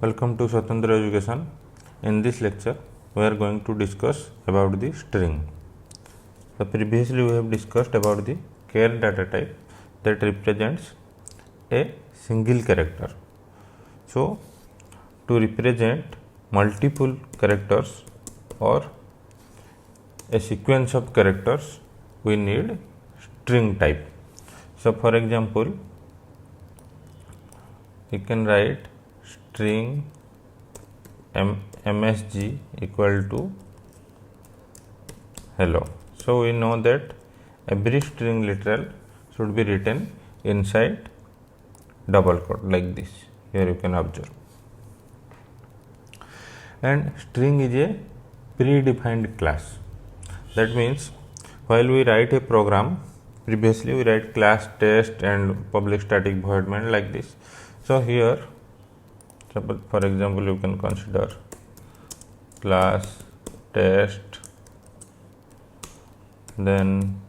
Welcome to Swatantra Education. In this lecture, we are going to discuss about the string. So previously we have discussed about the char data type that represents a single character. So to represent multiple characters or a sequence of characters, we need string type. So for example, you can write string msg equal to hello. So we know that every string literal should be written inside double quote like this. Here you can observe. And string is a predefined class. That means while we write a program, previously we write class test and public static void main like this. So here, for example, you can consider class test, then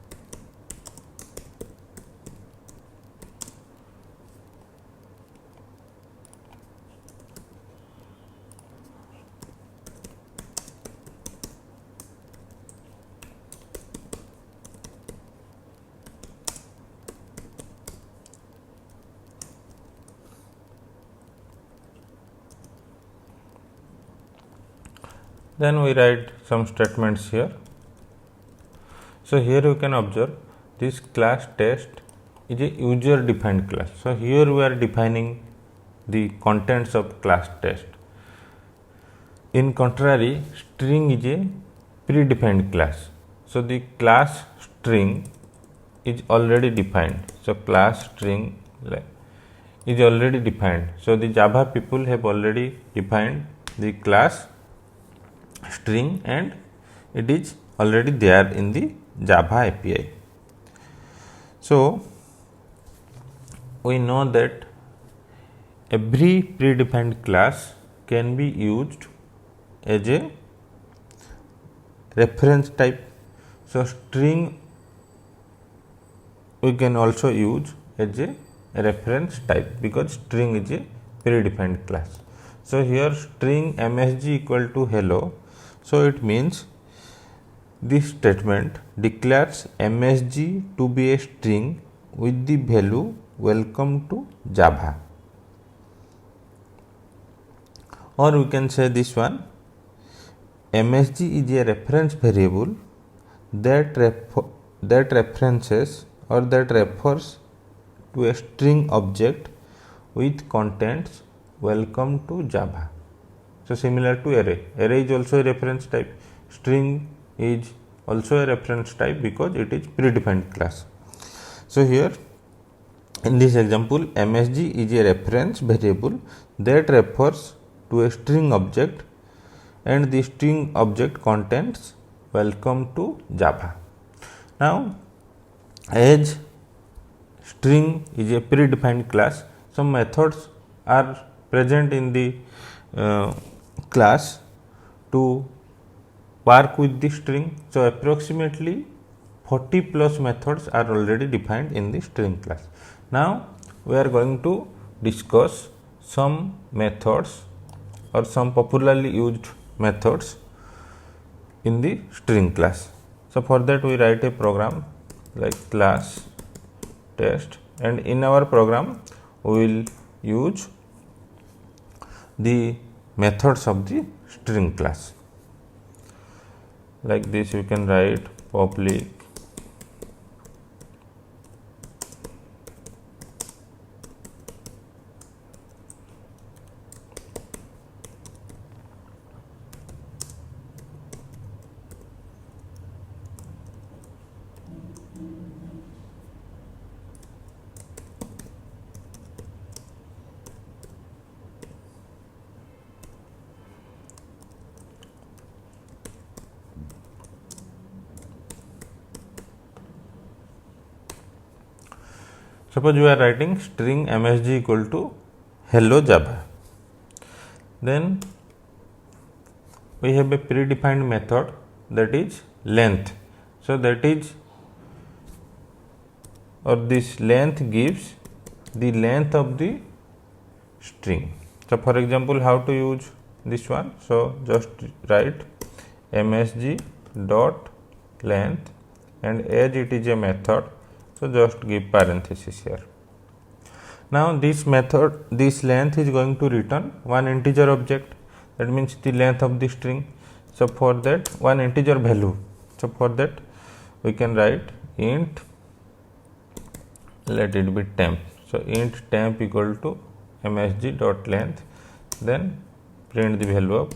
we write some statements here. So here you can observe this class test is a user defined class. So here we are defining the contents of class test. In contrary, string is a predefined class. So the class string is already defined. So class string is already defined. So the Java people have already defined the class string and it is already there in the Java API. So we know that every predefined class can be used as a reference type. So string we can also use as a reference type because string is a predefined class. So here string msg equal to hello. So it means this statement declares msg to be a string with the value welcome to Java. Or we can say this one, msg is a reference variable that references or that refers to a string object with contents welcome to Java. So similar to array. Array is also a reference type. String is also a reference type because it is predefined class. So here in this example, msg is a reference variable that refers to a string object and the string object contains welcome to Java. Now as string is a predefined class, some methods are present in the class to work with the string. So approximately 40 plus methods are already defined in the string class. Now we are going to discuss some methods or some popularly used methods in the string class. So for that we write a program like class test, and in our program we will use the methods of the string class. Like this you can write public suppose you are writing string msg equal to hello Java. Then we have a predefined method that is length. So that is, or this length gives the length of the string. So for example, how to use this one? So just write msg dot length, and as it is a method, so just give parenthesis here. Now this method, this length is going to return one integer object, that means the length of the string. So for that, one integer value. So for that we can write int, let it be temp. So int temp equal to msg dot length, then print the value of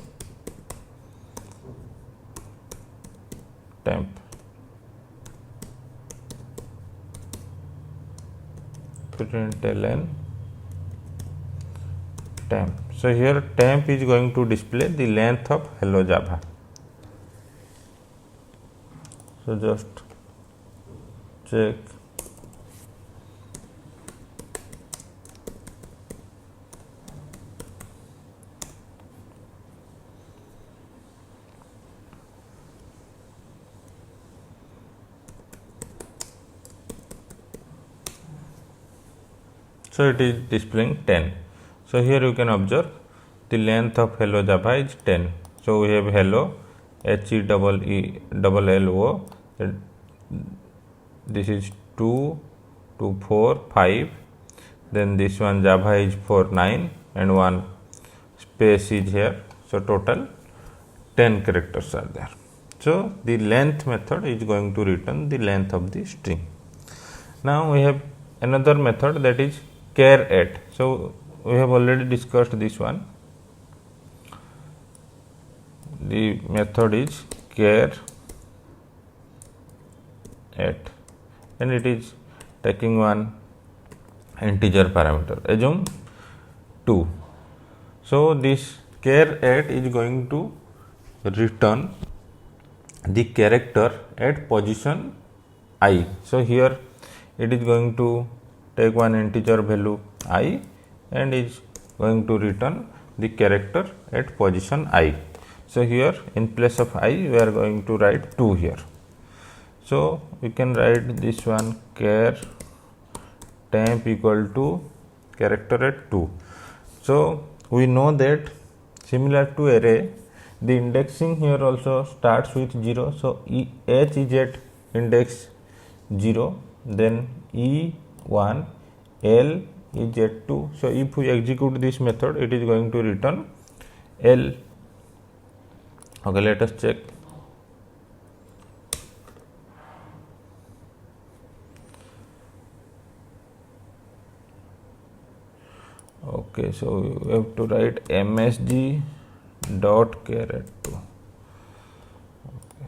temp. Println temp. So here temp is going to display the length of hello Java. So just check. So it is displaying 10. So here you can observe the length of hello Java is 10. So we have hello, HELLO, this is 2, 2, 4, 5, then this one Java is 4, 9, and one space is here. So total 10 characters are there. So the length method is going to return the length of the string. Now we have another method, that is char at. So we have already discussed this one. The method is char at, and it is taking one integer parameter, assume 2. So this char at is going to return the character at position I. So here it is going to take one integer value I and is going to return the character at position I. So here in place of I we are going to write 2 here. So we can write this one char temp equal to character at 2. So we know that similar to array, the indexing here also starts with 0. So H is at index 0, then E1, L is at 2. So if we execute this method, it is going to return L. Okay, let us check. Okay, so we have to write msg dot char at 2. Okay.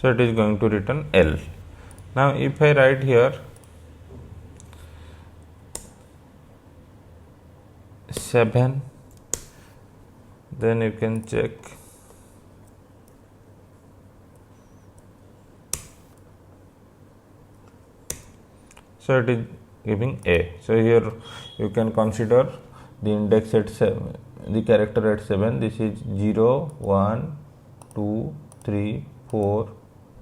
So it is going to return L. Now if I write here 7, then you can check. So it is giving A. So here you can consider the index at 7, the character at 7. This is 0, 1, 2, 3, 4,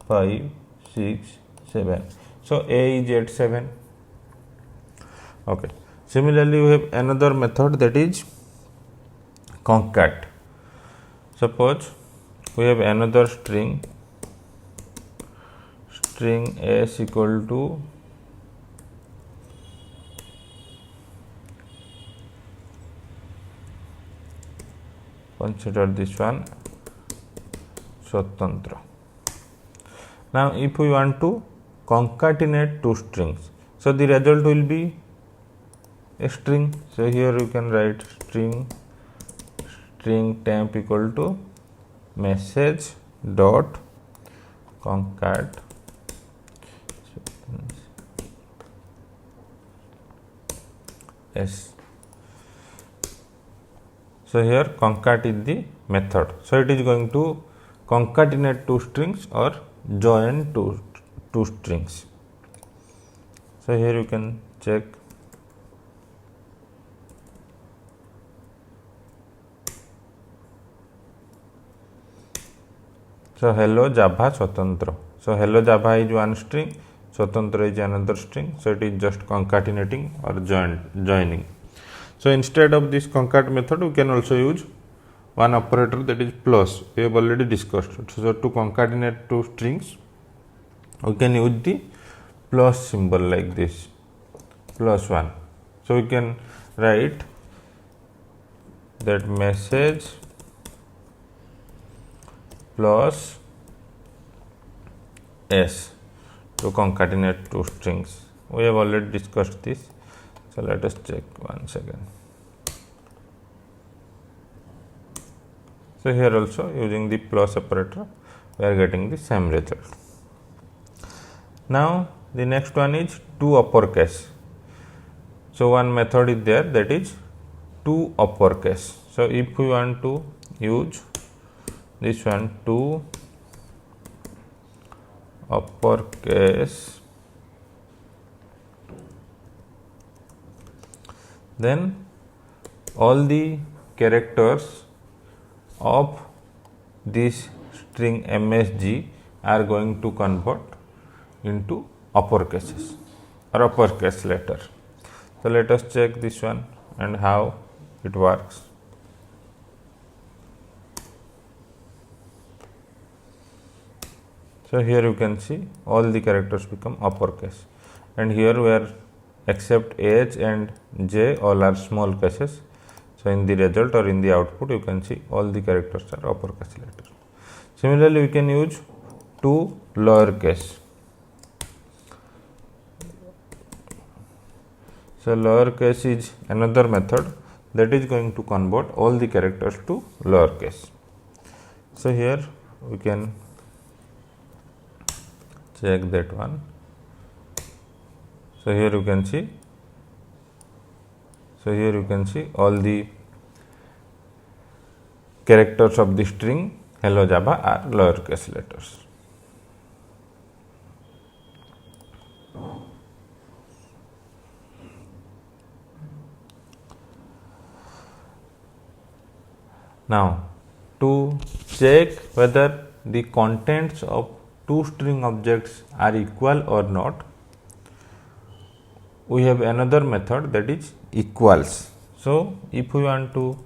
5, 6, 7. So A is at 7. Okay. Similarly, we have another method, that is concat. Suppose we have another string s equal to consider this one Swatantra. Now if we want to concatenate two strings, so the result will be a string. So here you can write string temp equal to message dot concat s. So here concat is the method. So it is going to concatenate two strings or join two strings. So here you can check. So hello Java Swatantra. So hello Java is one string. Swatantra is another string, so it is just concatenating or joining. So instead of this concat method, we can also use one operator, that is plus. We have already discussed it. So to concatenate two strings, we can use the plus symbol like this, plus 1. So we can write that message plus s to concatenate two strings. We have already discussed this. So let us check once again. So here also, using the plus operator, we are getting the same result. Now the next one is to uppercase. So one method is there, that is to uppercase. So if we want to use this one, to uppercase, then all the characters of this string MSG are going to convert into uppercases or uppercase letter. So let us check this one and how it works. So here you can see all the characters become uppercase, and here where except H and J all are small cases. So in the result or in the output, you can see all the characters are uppercase letters. Similarly, we can use to lowercase. So lowercase is another method that is going to convert all the characters to lowercase. So here we can check that one. So here you can see. So here you can see all the characters of the string Hello Java are lowercase letters. Now to check whether the contents of two string objects are equal or not, we have another method, that is equals. So if we want to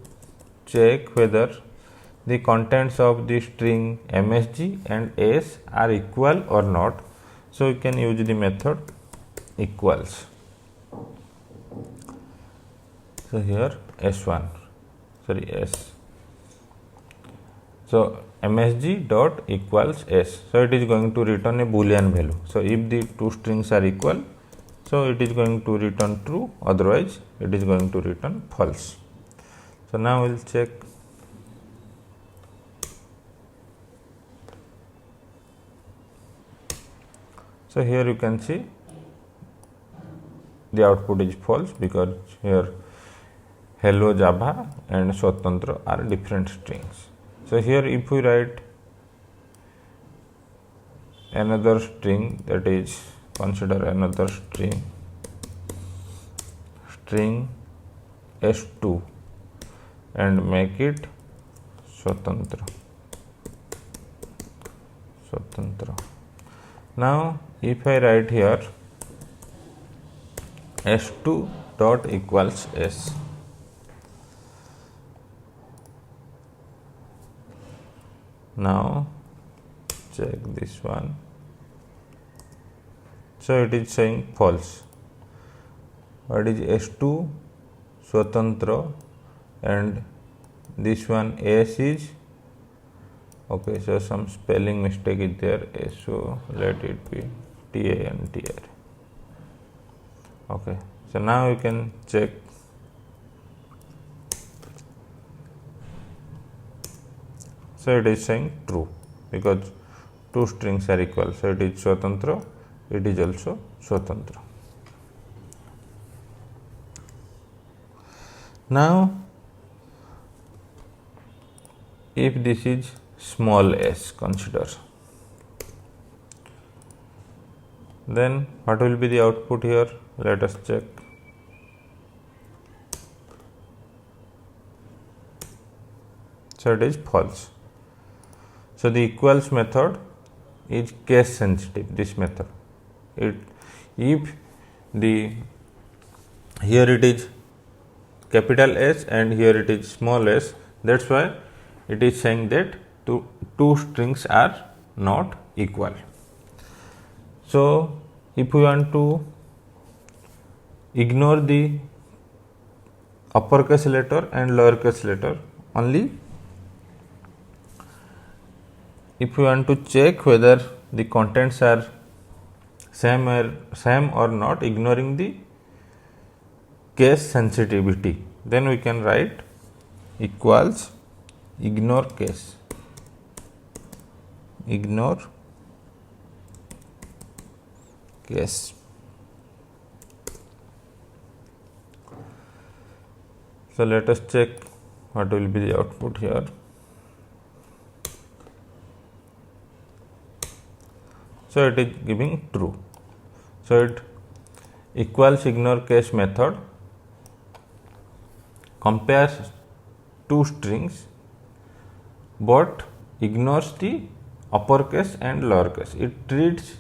check whether the contents of the string MSG and S are equal or not, so we can use the method equals. So here S1, sorry S. So MSG dot equals S. So it is going to return a Boolean value. So if the two strings are equal, so it is going to return true, otherwise it is going to return false. So now we will check. So here you can see the output is false, because here Hello Java and Swatantra are different strings. So here if we write another string, that is consider another string S2 and make it Swatantra. Now if I write here S2 dot equals S, now check this one. So it is saying false. What is S2 Swatantra and this one S is okay. So some spelling mistake is there. So let it be TANTR. Okay. So now you can check. So it is saying true, because two strings are equal. So it is Swatantra, it is also Swatantra. Now if this is small s, consider, then what will be the output here? Let us check. So it is false. So the equals method is case sensitive, this method. it if the here it is capital S and here it is small s, that's why it is saying that two strings are not equal. So if we want to ignore the uppercase letter and lowercase letter, only if we want to check whether the contents are same or not, ignoring the case sensitivity, then we can write equals ignore case, ignore case. So let us check what will be the output here. So it is giving true. So it equals ignore case method compares two strings but ignores the uppercase and lowercase. It treats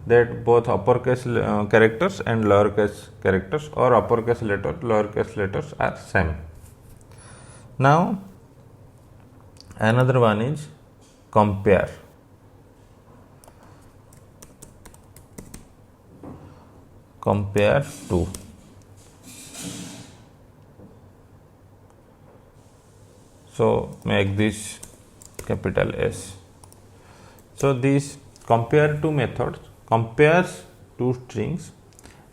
that both uppercase characters and lowercase characters or uppercase letter, lowercase letters are same. Now another one is compare. Compare to. So make this capital S. So this compare to method compares two strings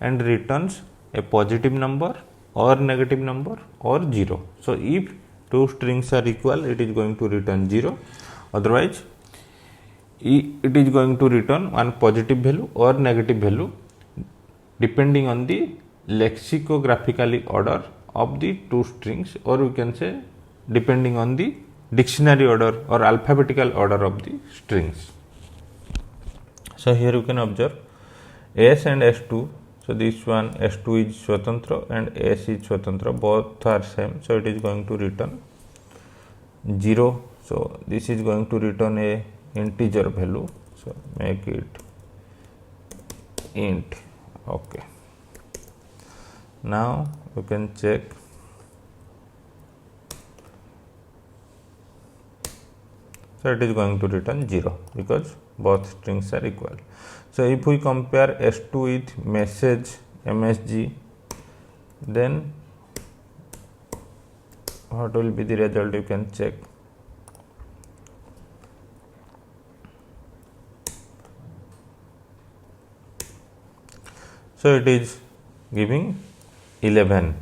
and returns a positive number or negative number or 0. So if two strings are equal, it is going to return 0, otherwise it is going to return one positive value or negative value depending on the lexicographically order of the two strings, or we can say depending on the dictionary order or alphabetical order of the strings. So here you can observe S and S2. So this one S2 is Swatantra and S is Swatantra, both are same. So it is going to return 0. So this is going to return a integer value. So make it int. Okay. Now you can check. So it is going to return 0 because both strings are equal. So if we compare S2 with message MSG, then what will be the result? You can check. So it is giving 11,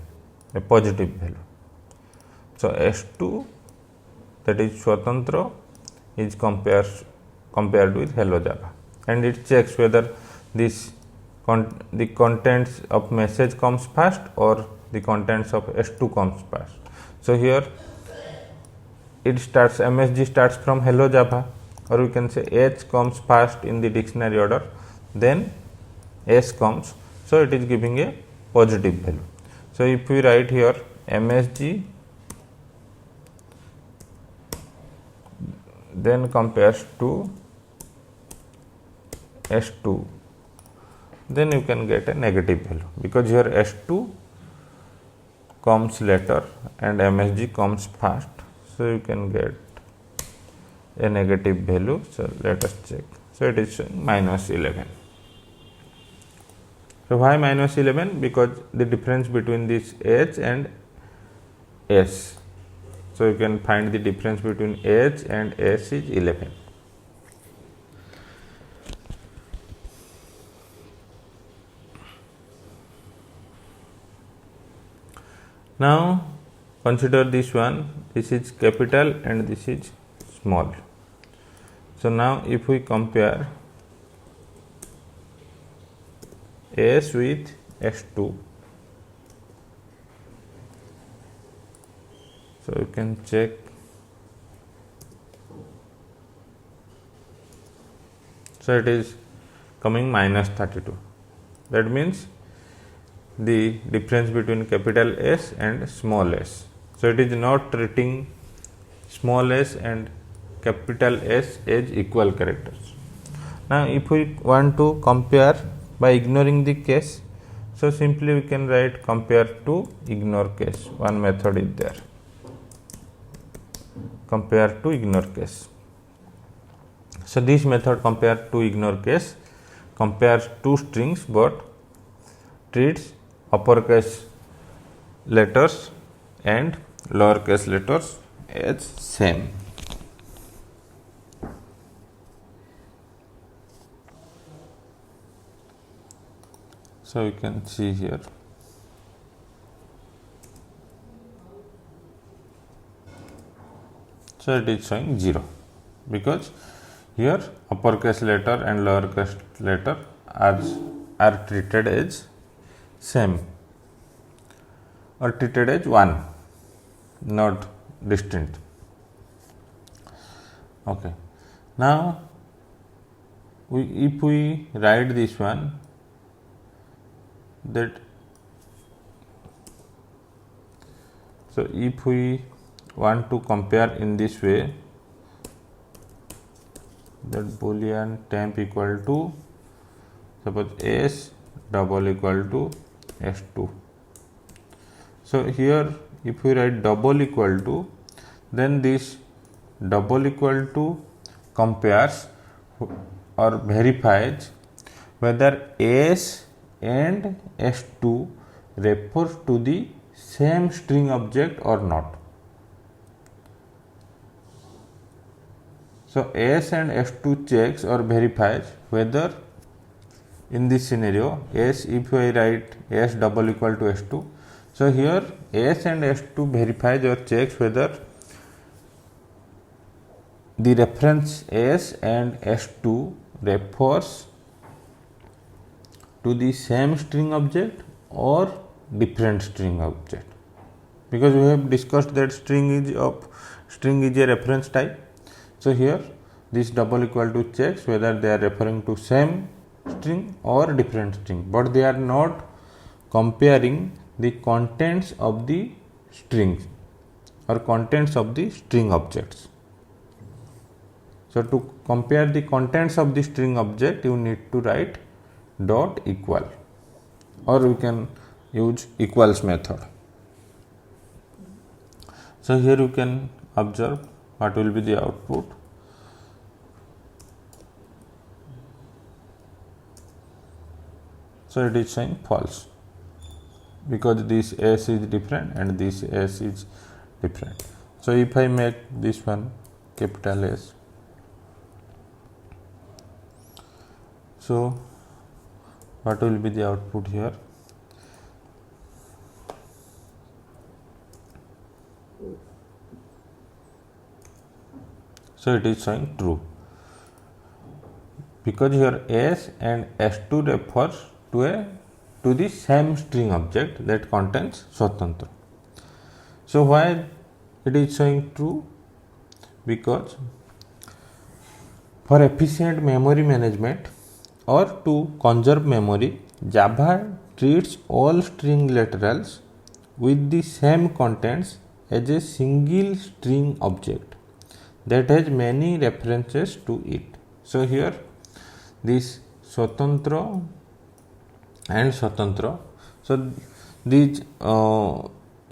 a positive value. So S2, that is Swatantra, is compared with Hello Java, and it checks whether the contents of message comes first or the contents of S2 comes first. So here it starts, MSG starts from Hello Java, or we can say H comes first in the dictionary order, then S comes. So it is giving a positive value. So if we write here MSG, then compares to S2, then you can get a negative value because here S2 comes later and MSG comes first. So you can get a negative value. So let us check. So it is minus 11. So why minus 11? Because the difference between this H and S. So you can find the difference between H and S is 11. Now consider this one. This is capital and this is small. So now if we compare S with S2, so you can check. So it is coming minus 32. That means the difference between capital S and small s. So it is not treating small s and capital S as equal characters. Now if we want to compare by ignoring the case. So simply we can write compare to ignore case. One method is there, compare to ignore case. So this method compare to ignore case compares two strings but treats uppercase letters and lowercase letters as same. So you can see here. So it is showing 0 because here uppercase letter and lowercase letter are treated as same or treated as one, not distinct. Okay. Now if we write this one, that so if we want to compare in this way, that boolean temp equal to suppose s double equal to s2. So here if we write double equal to, then this double equal to compares or verifies whether s and s2 refers to the same string object or not. So s and s2 checks or verifies whether in this scenario s, if I write s double equal to s2, so here s and s2 verifies or checks whether the reference s and s2 refers to the same string object or different string object, because we have discussed that string is a reference type. So here this double equal to checks whether they are referring to same string or different string, but they are not comparing the contents of the strings or contents of the string objects. So to compare the contents of the string object, you need to write dot equal, or we can use equals method. So here you can observe what will be the output. So it is showing false because this s is different and this s is different. So if I make this one capital S, so what will be the output here? So it is showing true because here s and s2 refers to the same string object that contains Swatantra. So why it is showing true? Because for efficient memory management or to conserve memory, Java treats all string literals with the same contents as a single string object that has many references to it. So here this Swatantra and Swatantra, so these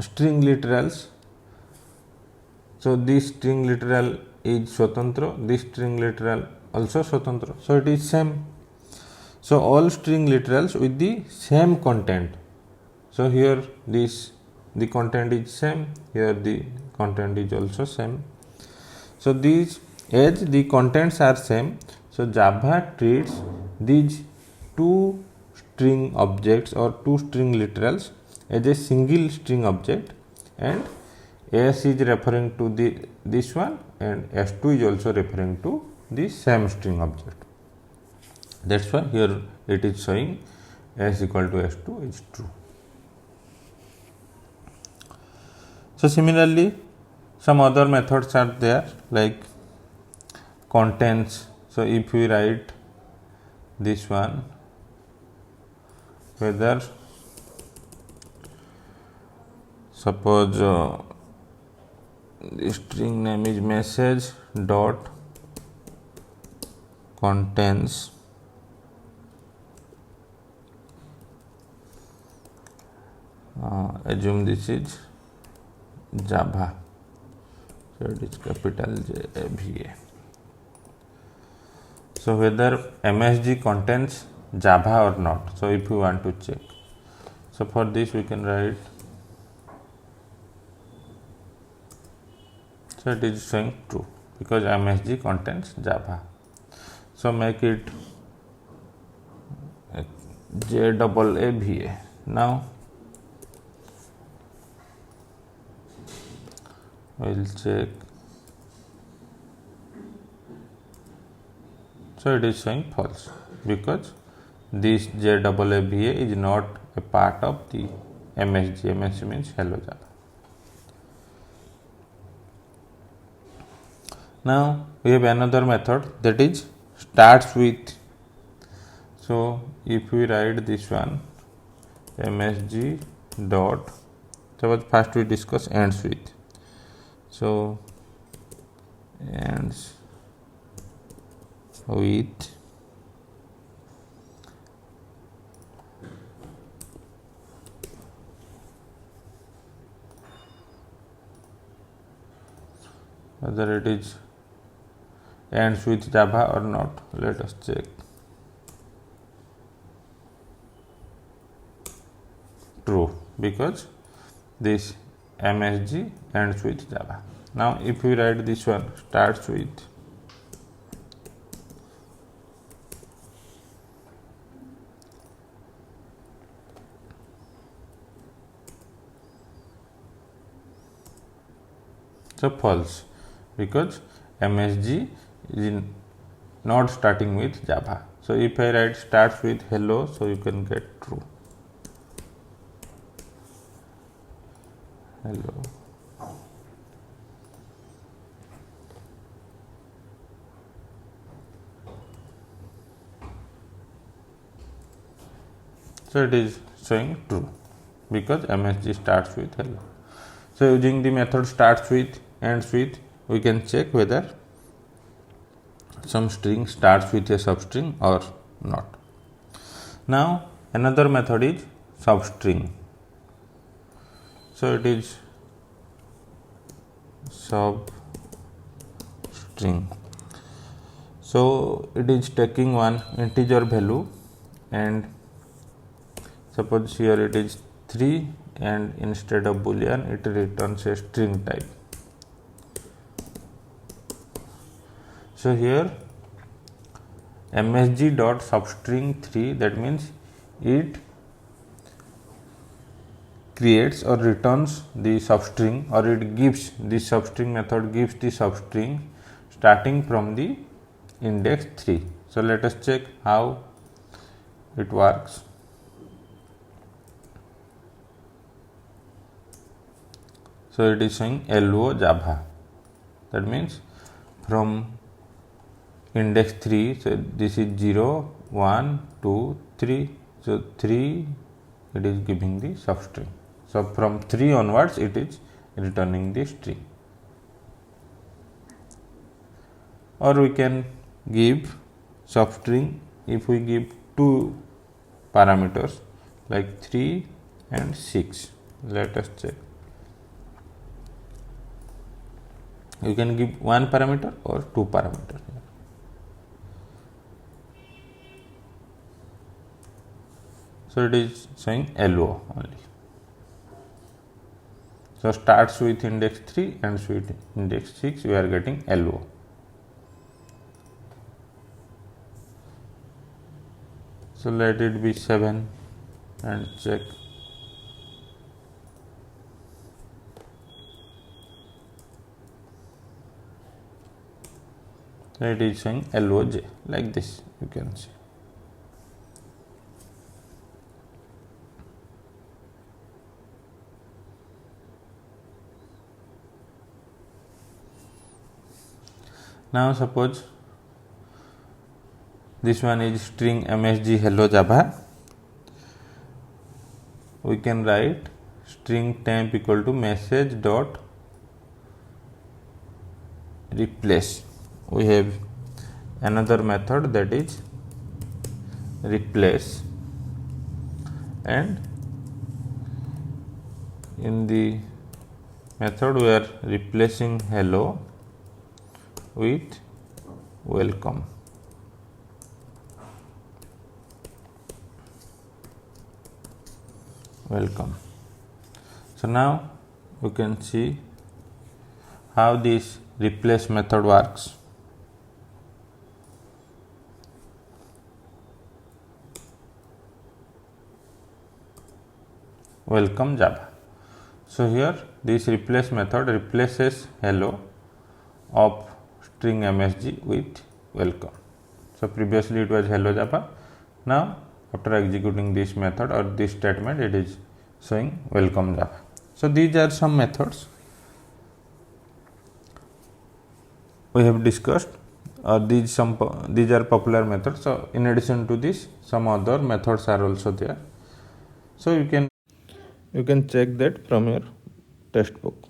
string literals, so this string literal is Swatantra, this string literal also Swatantra, so it is same. So all string literals with the same content. So here the content is same, here the content is also same. So these, as the contents are same, so Java treats these two string objects or two string literals as a single string object, and s is referring to this one and s2 is also referring to the same string object. That's why here it is showing s equal to s2 is true. So similarly, some other methods are there like contents. So if we write this one, whether suppose the string name is message dot contains assume this is Java, so it is capital JAVA. So whether MSG contains Java or not, so if we want to check, so for this we can write, so it is showing true because MSG contains Java. So make it JAAVA. Now we'll check. So it is showing false because this JAAVA is not a part of the MSG. MSG means Hello Java. Now we have another method that is starts with. So if we write this one, MSG dot, so first we discuss ends with. So ends with whether it is ends with Java or not. Let us check. True, because this MSG ends with Java. Now if we write this one starts with, so false because MSG is not starting with Java. So if I write starts with hello, so you can get true. Hello. So it is showing true because MSG starts with hello. So using the method starts with, ends with, we can check whether some string starts with a substring or not. Now another method is substring. So it is substring. So it is taking one integer value and suppose here it is 3 and instead of boolean it returns a string type. So here MSG dot substring 3, that means it creates or returns the substring, or it gives, the substring method gives the substring starting from the index 3. So let us check how it works. So it is saying LO Java, that means from index 3, so this is 0, 1, 2, 3, so 3 it is giving the substring. So from 3 onwards it is returning the string. Or we can give substring if we give 2 parameters like 3 and 6. Let us check. You can give 1 parameter or 2 parameters. So it is saying LO only. So starts with index 3 and with index 6 we are getting LO. So let it be 7 and check. So it is saying LOJ like this, you can see. Now suppose this one is string MSG hello Java. We can write string temp equal to message dot replace. We have another method that is replace, and in the method we are replacing hello with welcome. Welcome. So now you can see how this replace method works. Welcome Java. So here this replace method replaces hello of string msg with welcome. So previously it was hello Java. Now after executing this method or this statement, it is showing welcome Java. So these are some methods we have discussed. These are popular methods. So in addition to this, some other methods are also there. So you can check that from your textbook.